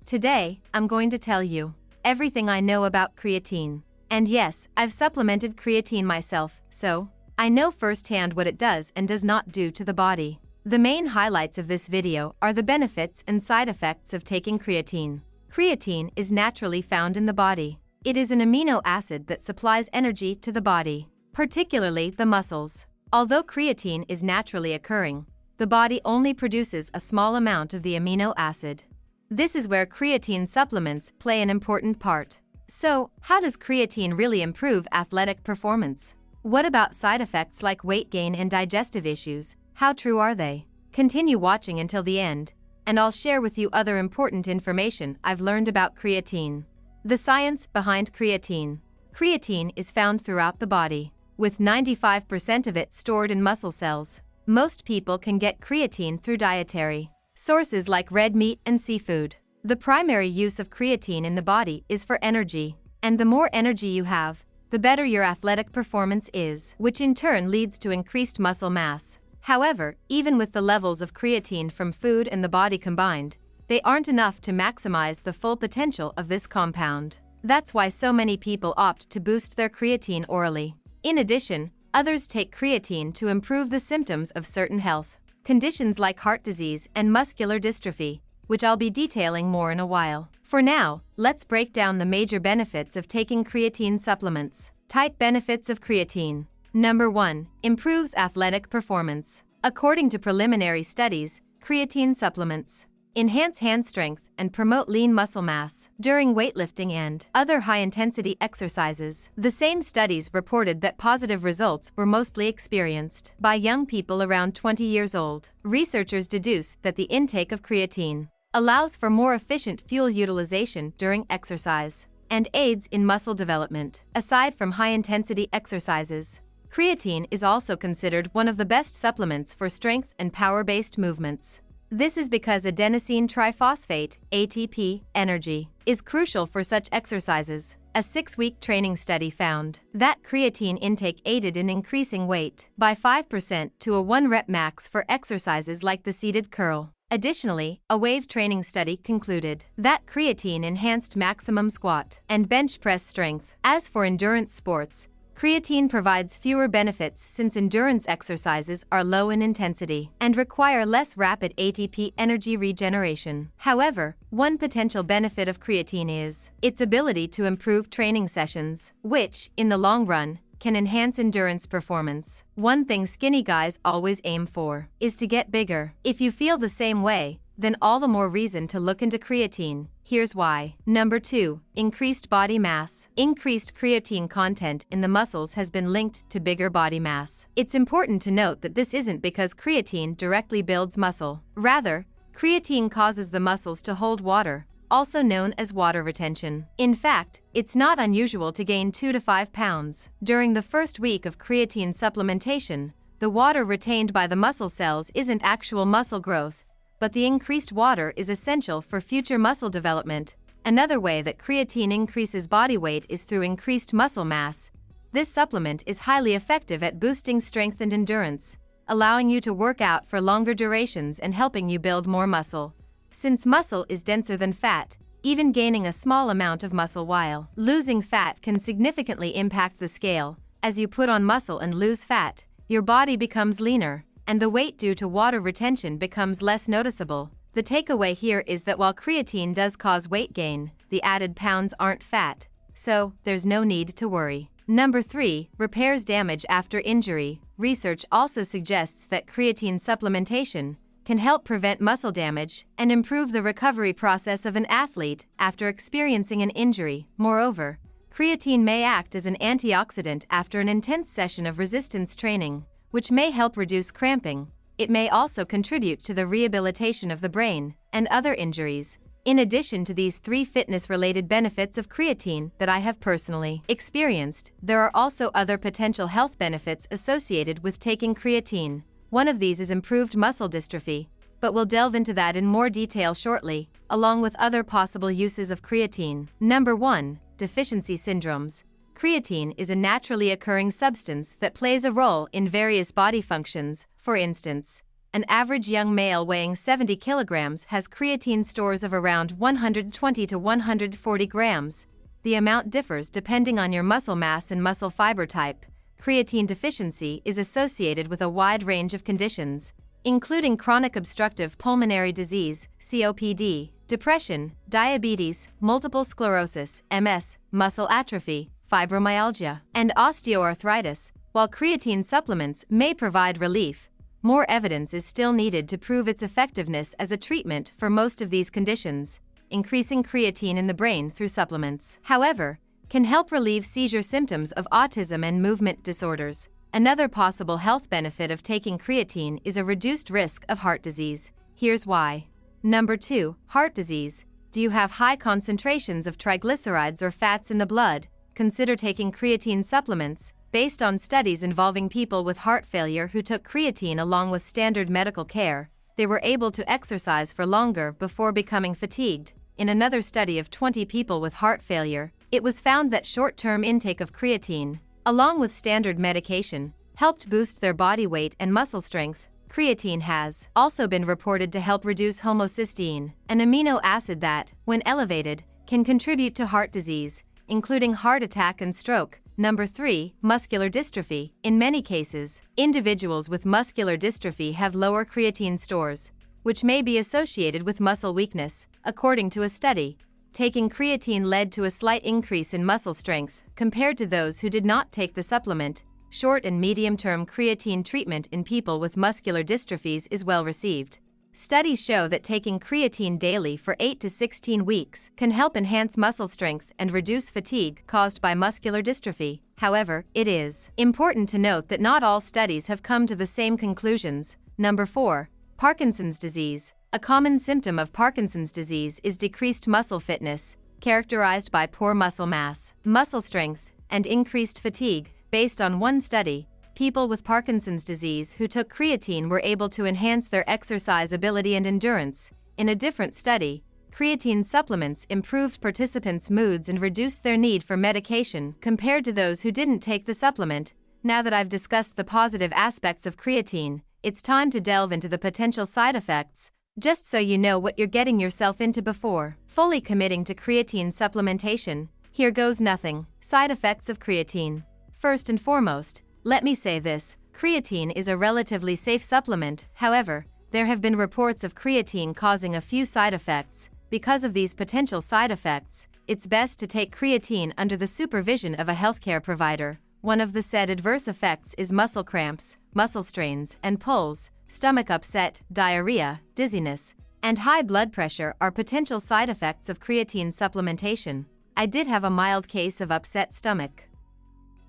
Today, I'm going to tell you everything I know about creatine. And yes, I've supplemented creatine myself, so I know firsthand what it does and does not do to the body. The main highlights of this video are the benefits and side effects of taking creatine. Creatine is naturally found in the body. It is an amino acid that supplies energy to the body, particularly the muscles. Although creatine is naturally occurring, the body only produces a small amount of the amino acid. This is where creatine supplements play an important part. So, how does creatine really improve athletic performance? What about side effects like weight gain and digestive issues? How true are they? Continue watching until the end, and I'll share with you other important information I've learned about creatine. The science behind creatine. Creatine is found throughout the body, with 95% of it stored in muscle cells. Most people can get creatine through dietary sources like red meat and seafood. The primary use of creatine in the body is for energy, and the more energy you have, the better your athletic performance is, which in turn leads to increased muscle mass. However, even with the levels of creatine from food and the body combined, they aren't enough to maximize the full potential of this compound. That's why so many people opt to boost their creatine orally. In addition, others take creatine to improve the symptoms of certain health conditions like heart disease and muscular dystrophy, which I'll be detailing more in a while. For now, let's break down the major benefits of taking creatine supplements. Type benefits of creatine. Number 1. Improves athletic performance. According to preliminary studies, creatine supplements enhance hand strength and promote lean muscle mass during weightlifting and other high-intensity exercises. The same studies reported that positive results were mostly experienced by young people around 20 years old. Researchers deduce that the intake of creatine allows for more efficient fuel utilization during exercise and aids in muscle development. Aside from high-intensity exercises, creatine is also considered one of the best supplements for strength and power-based movements. This is because adenosine triphosphate, ATP, energy, is crucial for such exercises. A 6-week training study found that creatine intake aided in increasing weight by 5% to a 1-rep max for exercises like the seated curl. Additionally, a wave training study concluded that creatine enhanced maximum squat and bench press strength. As for endurance sports, creatine provides fewer benefits since endurance exercises are low in intensity and require less rapid ATP energy regeneration. However, one potential benefit of creatine is its ability to improve training sessions, which, in the long run, can enhance endurance performance. One thing skinny guys always aim for is to get bigger. If you feel the same way, then all the more reason to look into creatine. Here's why. Number 2. Increased body mass. Increased creatine content in the muscles has been linked to bigger body mass. It's important to note that this isn't because creatine directly builds muscle. Rather, creatine causes the muscles to hold water, also known as water retention. In fact, it's not unusual to gain 2 to 5 pounds. During the first week of creatine supplementation, the water retained by the muscle cells isn't actual muscle growth, but the increased water is essential for future muscle development. Another way that creatine increases body weight is through increased muscle mass. This supplement is highly effective at boosting strength and endurance, allowing you to work out for longer durations and helping you build more muscle. Since muscle is denser than fat, even gaining a small amount of muscle while losing fat can significantly impact the scale. As you put on muscle and lose fat, your body becomes leaner, and the weight due to water retention becomes less noticeable. The takeaway here is that while creatine does cause weight gain, the added pounds aren't fat, so there's no need to worry. Number 3. Repairs damage after injury. Research also suggests that creatine supplementation can help prevent muscle damage and improve the recovery process of an athlete after experiencing an injury. Moreover, creatine may act as an antioxidant after an intense session of resistance training, which may help reduce cramping. It may also contribute to the rehabilitation of the brain and other injuries. In addition to these 3 fitness-related benefits of creatine that I have personally experienced, there are also other potential health benefits associated with taking creatine. One of these is improved muscle dystrophy, but we'll delve into that in more detail shortly, along with other possible uses of creatine. Number 1. Deficiency syndromes. Creatine is a naturally occurring substance that plays a role in various body functions. For instance, An average young male weighing 70 kilograms has creatine stores of around 120 to 140 grams. The amount differs depending on your muscle mass and muscle fiber type. Creatine deficiency is associated with a wide range of conditions, including chronic obstructive pulmonary disease, COPD, depression, diabetes, multiple sclerosis, MS, muscle atrophy, fibromyalgia, and osteoarthritis. While creatine supplements may provide relief, more evidence is still needed to prove its effectiveness as a treatment for most of these conditions. Increasing creatine in the brain through supplements, however, can help relieve seizure symptoms of autism and movement disorders. Another possible health benefit of taking creatine is a reduced risk of heart disease. Here's why. Number 2. Heart disease. Do you have high concentrations of triglycerides or fats in the blood? Consider taking creatine supplements. Based on studies involving people with heart failure who took creatine along with standard medical care, they were able to exercise for longer before becoming fatigued. In another study of 20 people with heart failure, it was found that short-term intake of creatine, along with standard medication, helped boost their body weight and muscle strength. Creatine has also been reported to help reduce homocysteine, an amino acid that, when elevated, can contribute to heart disease, including heart attack and stroke. Number 3. Muscular dystrophy. In many cases, individuals with muscular dystrophy have lower creatine stores, which may be associated with muscle weakness. According to a study, taking creatine led to a slight increase in muscle strength compared to those who did not take the supplement. Short and medium-term creatine treatment in people with muscular dystrophies is well received. Studies show that taking creatine daily for 8 to 16 weeks can help enhance muscle strength and reduce fatigue caused by muscular dystrophy. However, it is important to note that not all studies have come to the same conclusions. Number 4. Parkinson's disease. A common symptom of Parkinson's disease is decreased muscle fitness, characterized by poor muscle mass, muscle strength, and increased fatigue. Based on one study, people with Parkinson's disease who took creatine were able to enhance their exercise ability and endurance. In a different study, creatine supplements improved participants' moods and reduced their need for medication compared to those who didn't take the supplement. Now that I've discussed the positive aspects of creatine, it's time to delve into the potential side effects, just so you know what you're getting yourself into before fully committing to creatine supplementation. Here goes nothing. Side effects of creatine. First and foremost, let me say this, creatine is a relatively safe supplement. However, there have been reports of creatine causing a few side effects. Because of these potential side effects, it's best to take creatine under the supervision of a healthcare provider. One of the said adverse effects is muscle cramps, muscle strains and pulls, stomach upset, diarrhea, dizziness, and high blood pressure are potential side effects of creatine supplementation. I did have a mild case of upset stomach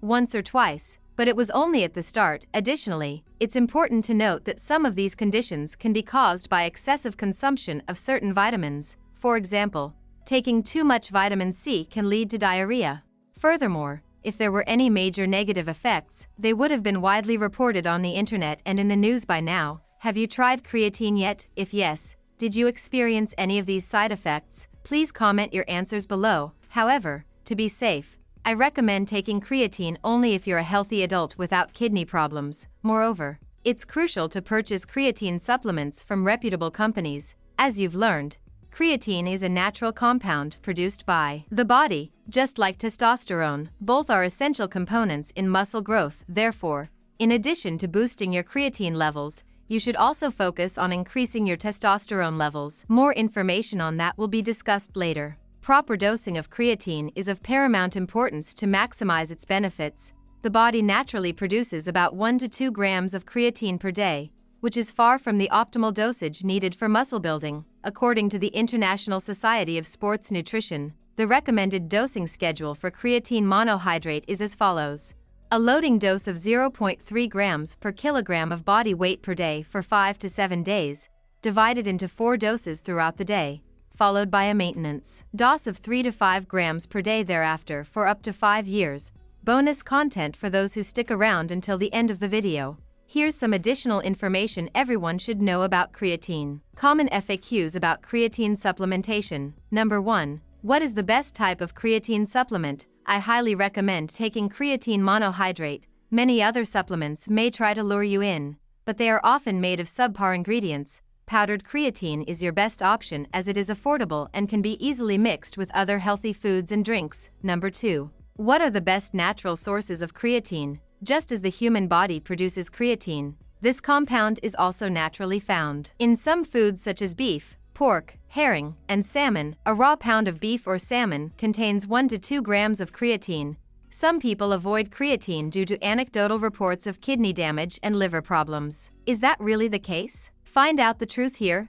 once or twice, but it was only at the start. Additionally, it's important to note that some of these conditions can be caused by excessive consumption of certain vitamins. For example, taking too much vitamin C can lead to diarrhea. Furthermore, if there were any major negative effects, they would have been widely reported on the internet and in the news by now. Have you tried creatine yet? If yes, did you experience any of these side effects? Please comment your answers below. However, to be safe, I recommend taking creatine only if you're a healthy adult without kidney problems. Moreover, it's crucial to purchase creatine supplements from reputable companies. As you've learned, creatine is a natural compound produced by the body, just like testosterone. Both are essential components in muscle growth. Therefore, in addition to boosting your creatine levels, you should also focus on increasing your testosterone levels. More information on that will be discussed later. Proper dosing of creatine is of paramount importance to maximize its benefits. The body naturally produces about 1 to 2 grams of creatine per day, which is far from the optimal dosage needed for muscle building. According to the International Society of Sports Nutrition, the recommended dosing schedule for creatine monohydrate is as follows. A loading dose of 0.3 grams per kilogram of body weight per day for 5 to 7 days, divided into 4 doses throughout the day, followed by a maintenance dose of 3 to 5 grams per day thereafter for up to 5 years. Bonus content for those who stick around until the end of the video. Here's some additional information everyone should know about creatine. Common FAQs about creatine supplementation. Number 1. What is the best type of creatine supplement? I highly recommend taking creatine monohydrate. Many other supplements may try to lure you in, but they are often made of subpar ingredients. Powdered creatine is your best option as it is affordable and can be easily mixed with other healthy foods and drinks. Number 2. What are the best natural sources of creatine? Just as the human body produces creatine, this compound is also naturally found in some foods such as beef, pork, herring, and salmon. A raw pound of beef or salmon contains 1 to 2 grams of creatine. Some people avoid creatine due to anecdotal reports of kidney damage and liver problems. Is that really the case? Find out the truth here.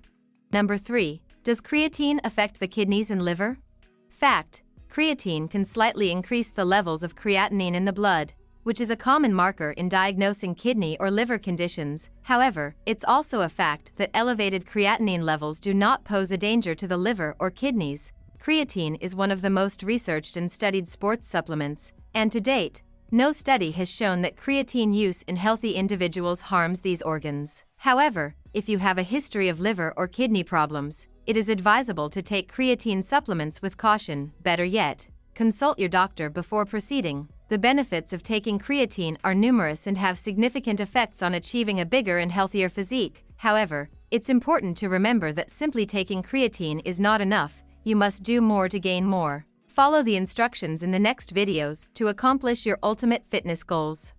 Number 3. Does creatine affect the kidneys and liver? Fact: creatine can slightly increase the levels of creatinine in the blood, which is a common marker in diagnosing kidney or liver conditions. However, it's also a fact that elevated creatinine levels do not pose a danger to the liver or kidneys. Creatine is one of the most researched and studied sports supplements, and to date, no study has shown that creatine use in healthy individuals harms these organs. However, if you have a history of liver or kidney problems, it is advisable to take creatine supplements with caution. Better yet, consult your doctor before proceeding. The benefits of taking creatine are numerous and have significant effects on achieving a bigger and healthier physique. However, it's important to remember that simply taking creatine is not enough. You must do more to gain more. Follow the instructions in the next videos to accomplish your ultimate fitness goals.